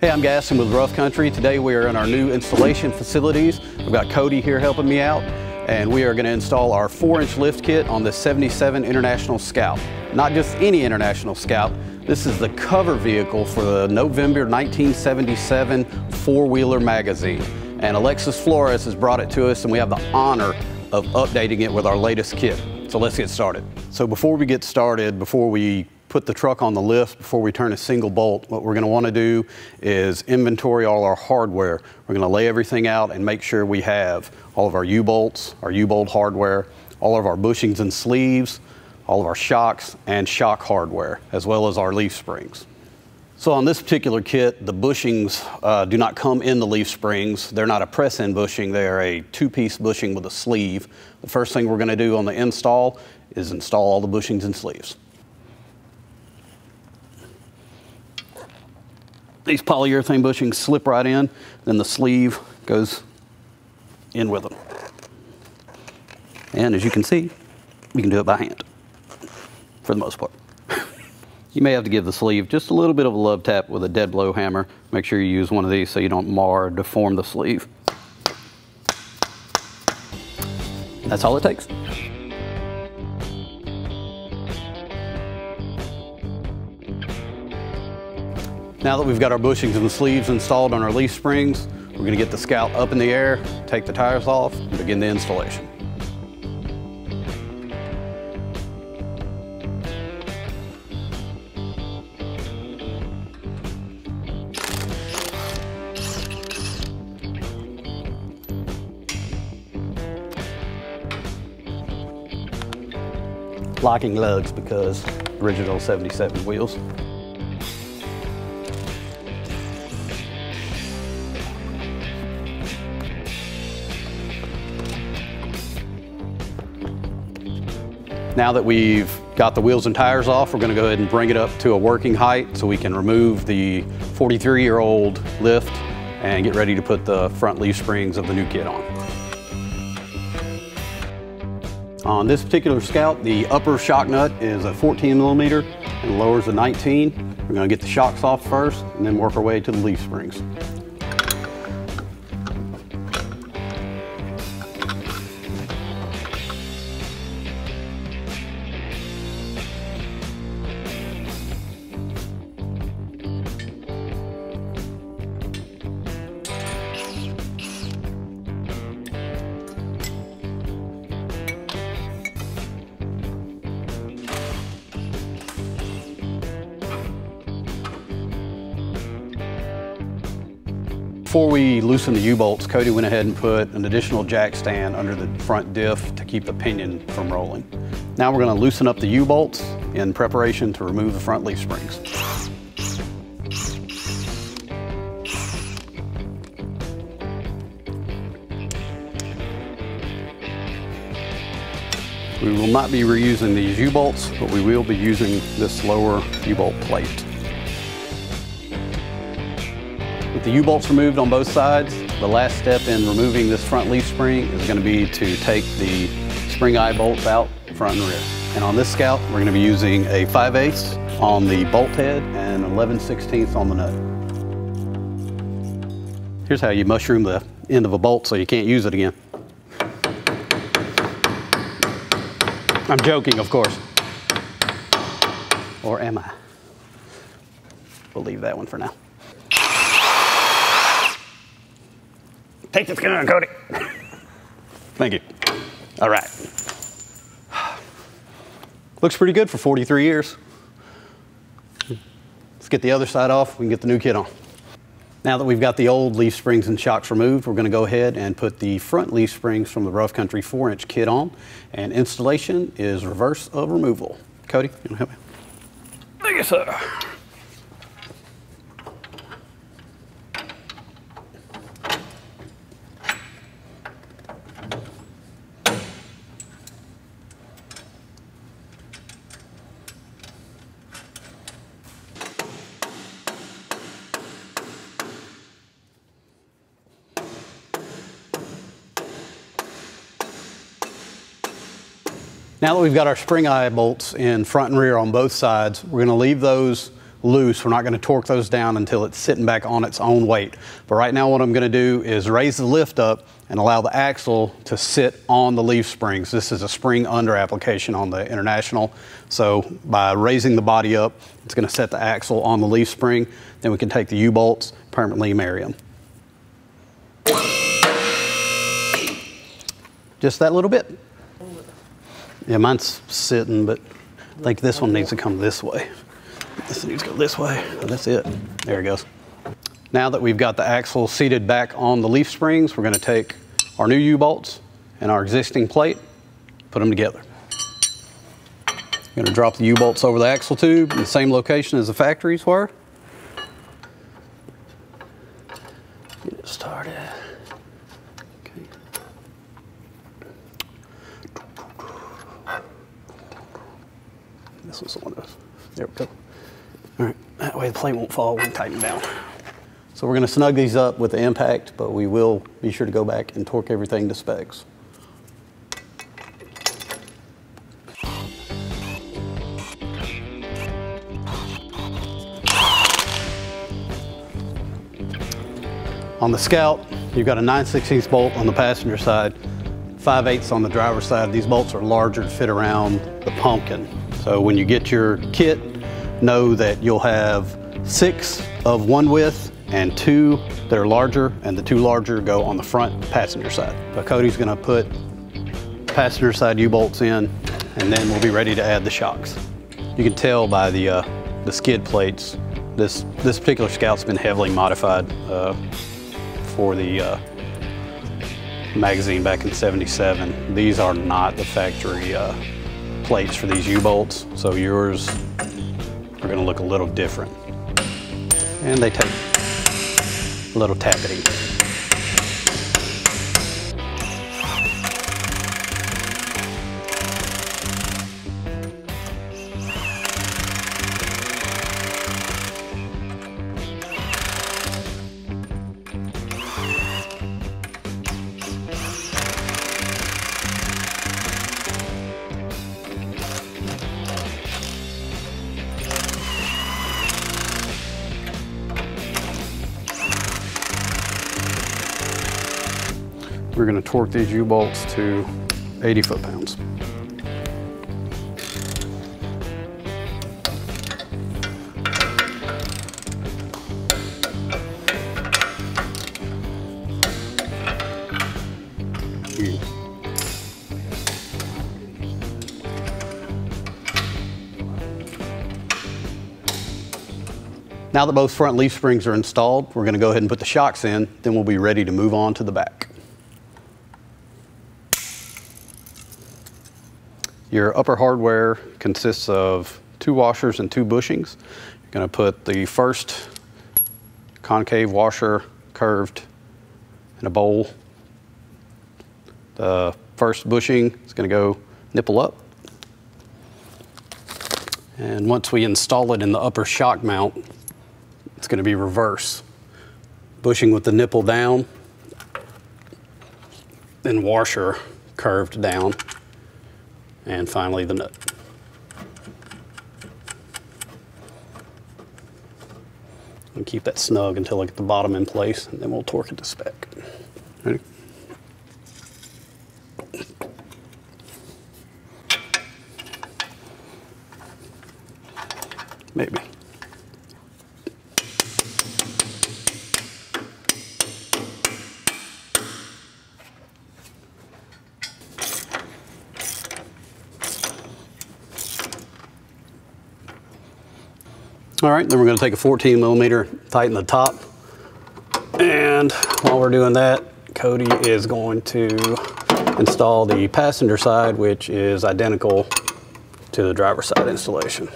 Hey, I'm Gaston with Rough Country. Today we are in our new installation facilities. We've got Cody here helping me out, and we are going to install our 4-inch lift kit on the 77 International Scout. Not just any International Scout, this is the cover vehicle for the November 1977 four-wheeler magazine. And Alexis Flores has brought it to us, and we have the honor of updating it with our latest kit. So let's get started. So before we get started, before we put the truck on the lift, before we turn a single bolt, what we're going to want to do is inventory all our hardware. We're going to lay everything out and make sure we have all of our U-bolts, our U-bolt hardware, all of our bushings and sleeves, all of our shocks and shock hardware, as well as our leaf springs. So on this particular kit, the bushings do not come in the leaf springs. They're not a press-in bushing, they're a two-piece bushing with a sleeve. The first thing we're going to do on the install is install all the bushings and sleeves. These polyurethane bushings slip right in, then the sleeve goes in with them. And as you can see, you can do it by hand, for the most part. You may have to give the sleeve just a little bit of a love tap with a dead blow hammer. Make sure you use one of these so you don't mar or deform the sleeve. That's all it takes. Now that we've got our bushings and the sleeves installed on our leaf springs, we're going to get the Scout up in the air, take the tires off, and begin the installation. Locking lugs because original 77 wheels. Now that we've got the wheels and tires off, we're going to go ahead and bring it up to a working height so we can remove the 43-year-old lift and get ready to put the front leaf springs of the new kit on. On this particular Scout, the upper shock nut is a 14 millimeter and the lower is a 19. We're going to get the shocks off first and then work our way to the leaf springs. Before we loosen the U-bolts, Cody went ahead and put an additional jack stand under the front diff to keep the pinion from rolling. Now we're going to loosen up the U-bolts in preparation to remove the front leaf springs. We will not be reusing these U-bolts, but we will be using this lower U-bolt plate. With the U-bolts removed on both sides, the last step in removing this front leaf spring is going to be to take the spring eye bolts out front and rear. And on this Scout, we're going to be using a 5/8 on the bolt head and 11/16 on the nut. Here's how you mushroom the end of a bolt so you can't use it again. I'm joking, of course. Or am I? We'll leave that one for now. Take this gun, Cody. Thank you. All right. Looks pretty good for 43 years. Let's get the other side off. We can get the new kit on. Now that we've got the old leaf springs and shocks removed, we're going to go ahead and put the front leaf springs from the Rough Country 4-inch kit on. And installation is reverse of removal. Cody, you want to help me? Thank you, sir. Now that we've got our spring eye bolts in front and rear on both sides, we're going to leave those loose. We're not going to torque those down until it's sitting back on its own weight. But right now what I'm going to do is raise the lift up and allow the axle to sit on the leaf springs. This is a spring under application on the International. So by raising the body up, it's going to set the axle on the leaf spring. Then we can take the U-bolts, permanently marry them. Just that little bit. Yeah, mine's sitting, but I think this one needs to come this way. This needs to go this way. Oh, that's it. There it goes. Now that we've got the axle seated back on the leaf springs, we're going to take our new U-bolts and our existing plate, put them together. I'm going to drop the U-bolts over the axle tube in the same location as the factories were. Get it started. Okay. This was the one. There we go. All right, that way the plate won't fall when we tighten it down. So we're going to snug these up with the impact, but we will be sure to go back and torque everything to specs. On the Scout, you've got a 9/16 bolt on the passenger side, 5/8 on the driver's side. These bolts are larger to fit around the pumpkin. So when you get your kit, know that you'll have 6 of one width and 2 that are larger, and the 2 larger go on the front passenger side. But Cody's gonna put passenger side U-bolts in, and then we'll be ready to add the shocks. You can tell by the skid plates, this particular Scout's been heavily modified for the magazine back in '77. These are not the factory plates for these U-bolts, so yours are going to look a little different. And they take a little tapping. We're going to torque these U-bolts to 80 foot-pounds. Now that both front leaf springs are installed, we're going to go ahead and put the shocks in, then we'll be ready to move on to the back. Your upper hardware consists of 2 washers and 2 bushings. You're going to put the first concave washer curved in a bowl. The first bushing is going to go nipple up. And once we install it in the upper shock mount, it's going to be reverse. Bushing with the nipple down, then washer curved down, and finally the nut. And keep that snug until I get the bottom in place, and then we'll torque it to spec. Ready? Maybe. All right, then we're going to take a 14 millimeter, tighten the top. And while we're doing that, Cody is going to install the passenger side, which is identical to the driver's side installation.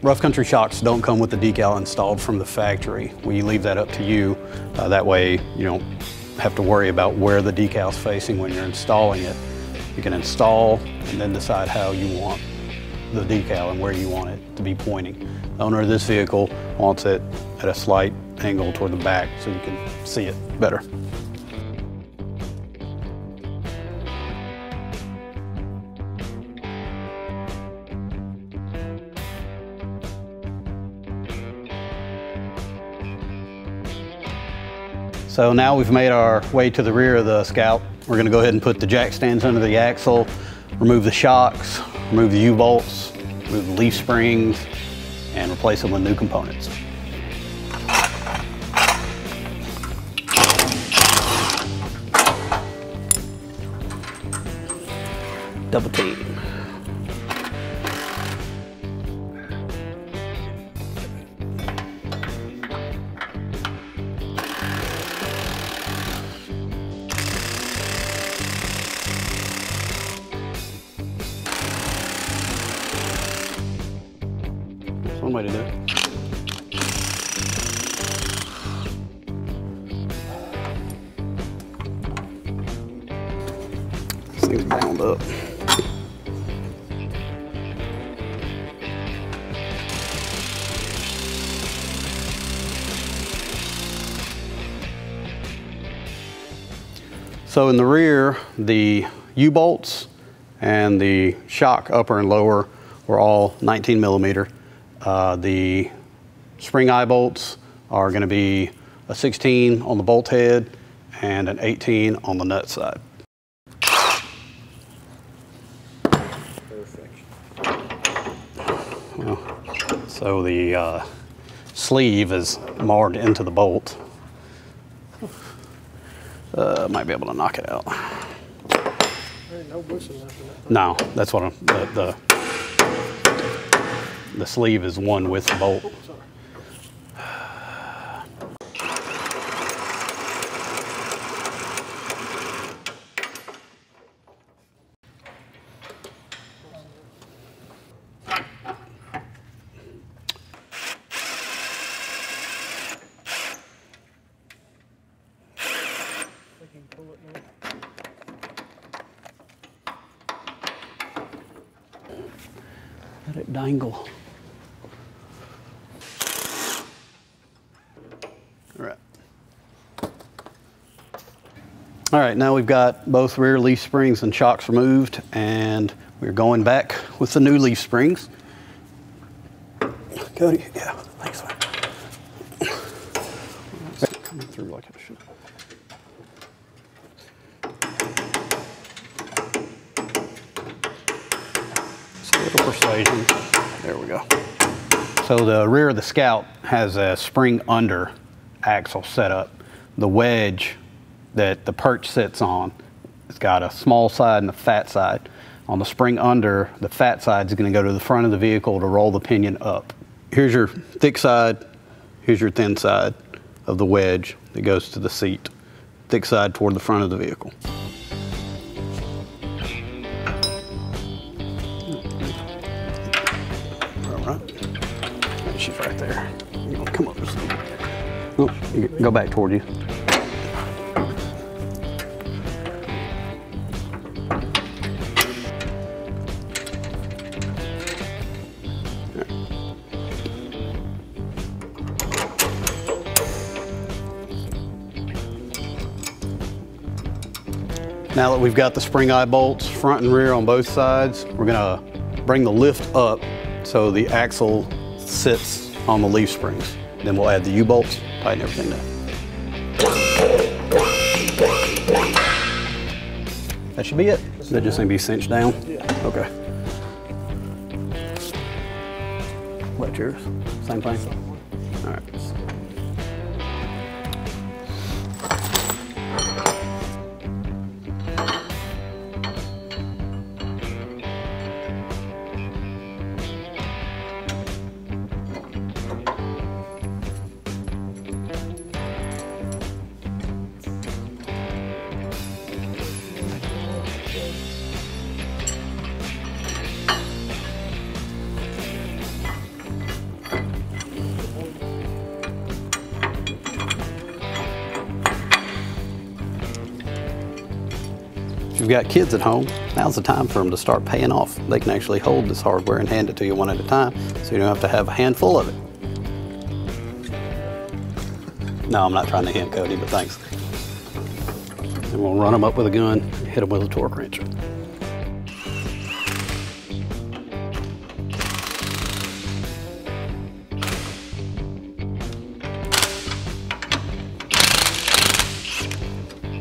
Rough country shocks don't come with the decal installed from the factory. We leave that up to you. That way you don't have to worry about where the decal's facing when you're installing it. You can install and then decide how you want the decal and where you want it to be pointing. The owner of this vehicle wants it at a slight angle toward the back so you can see it better. So now we've made our way to the rear of the Scout. We're going to go ahead and put the jack stands under the axle, remove the shocks, remove the U-bolts, remove the leaf springs, and replace them with new components. Double team. One way to do it. This thing's bound up. So in the rear, the U-bolts and the shock upper and lower were all 19 millimeter. The spring eye bolts are going to be a 16 on the bolt head and an 18 on the nut side. Perfect. So the sleeve is marred into the bolt. Might be able to knock it out. There ain't no bushing left in that. No, that's what the sleeve is one with the bolt. Oh, sorry. I can pull it now. Let it dangle. All right, now we've got both rear leaf springs and shocks removed, and we're going back with the new leaf springs. Cody, yeah, thanks. It's coming through like it should. Just a little persuasion. There we go. So the rear of the Scout has a spring under axle set up. The wedge that the perch sits on, it's got a small side and a fat side. On the spring under, the fat side is going to go to the front of the vehicle to roll the pinion up. Here's your thick side, here's your thin side of the wedge that goes to the seat. Thick side toward the front of the vehicle. All right, she's right there. You want to come up just a little bit. Oh, you go back toward you. Now that we've got the spring eye bolts front and rear on both sides, we're gonna bring the lift up so the axle sits on the leaf springs. Then we'll add the U-bolts, tighten everything down. That should be it. That just need to be cinched down? Yeah. Okay. What's yours? Same thing? All right. you've got kids at home, now's the time for them to start paying off. They can actually hold this hardware and hand it to you one at a time, so you don't have to have a handful of it. No, I'm not trying to hint, Cody, but thanks. And we'll run them up with a gun, hit them with a torque wrench.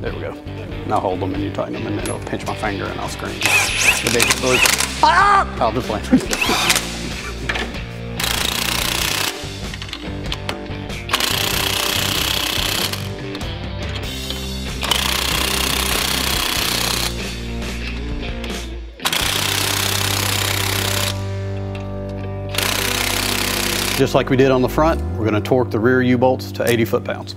There we go. Now hold them and you tighten them, and then it'll pinch my finger and I'll scream. Ah! I'll just land. Just like we did on the front, we're going to torque the rear U-bolts to 80 foot-pounds.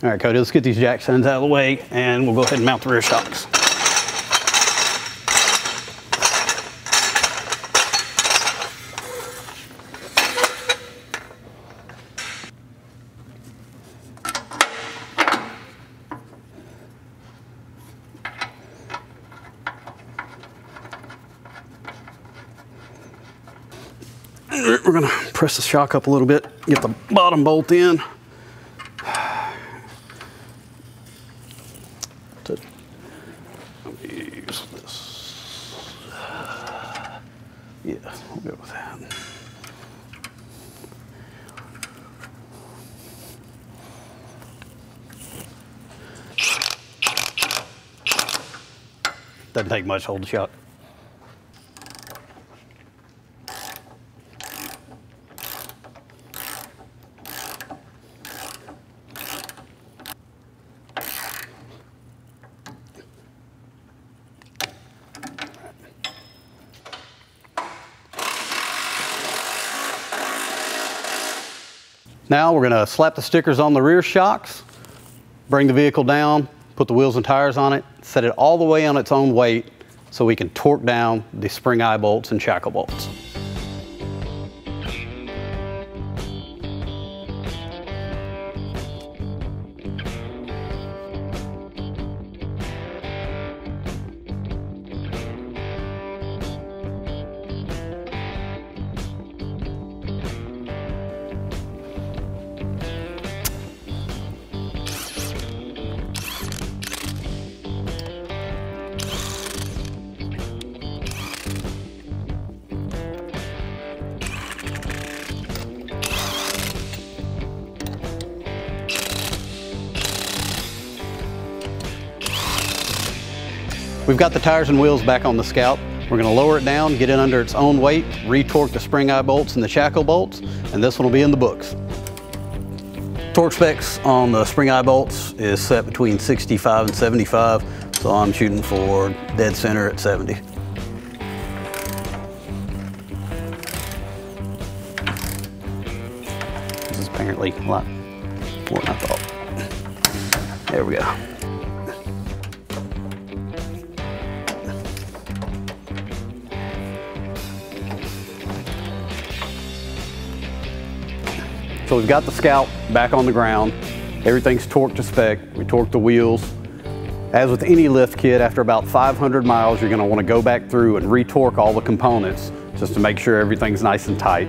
All right, Cody, let's get these jack stands out of the way and we'll go ahead and mount the rear shocks. We're gonna press the shock up a little bit, get the bottom bolt in. Use this. Yeah, we'll go with that. Doesn't take much to hold the shock. Now we're going to slap the stickers on the rear shocks, bring the vehicle down, put the wheels and tires on it, set it all the way on its own weight so we can torque down the spring eye bolts and shackle bolts. We've got the tires and wheels back on the Scout. We're going to lower it down, get it under its own weight, re-torque the spring eye bolts and the shackle bolts, and this one will be in the books. Torque specs on the spring eye bolts is set between 65 and 75, so I'm shooting for dead center at 70. This is apparently a lot more than I thought. There we go. So we've got the Scout back on the ground. Everything's torqued to spec. We torqued the wheels. As with any lift kit, after about 500 miles, you're gonna wanna go back through and re-torque all the components just to make sure everything's nice and tight.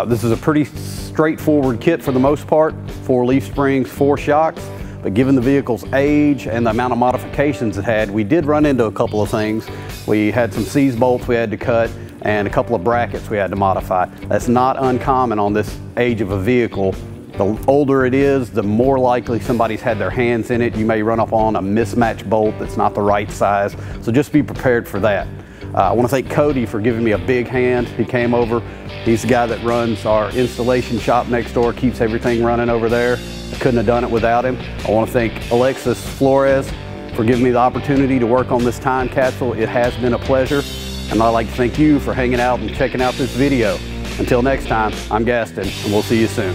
This is a pretty straightforward kit for the most part. 4 leaf springs, 4 shocks, but given the vehicle's age and the amount of modifications it had, we did run into a couple of things. We had some seize bolts we had to cut, and a couple of brackets we had to modify. That's not uncommon on this age of a vehicle. The older it is, the more likely somebody's had their hands in it. You may run up on a mismatched bolt that's not the right size, so just be prepared for that. I want to thank Cody for giving me a big hand. He came over. He's the guy that runs our installation shop next door, keeps everything running over there. I couldn't have done it without him. I want to thank Alexis Flores for giving me the opportunity to work on this time capsule. It has been a pleasure. And I'd like to thank you for hanging out and checking out this video. Until next time, I'm Gaston, and we'll see you soon.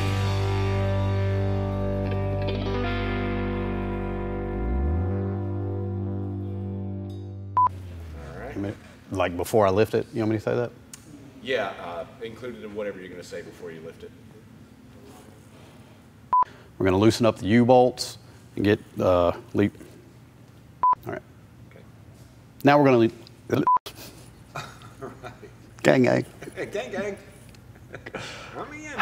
Like before I lift it, you want me to say that? Yeah, included in whatever you're going to say before you lift it. We're going to loosen up the U-bolts and get leap. All right. Okay. Now we're going to leap. All right. Gang, gang. Gang, gang. Let me in.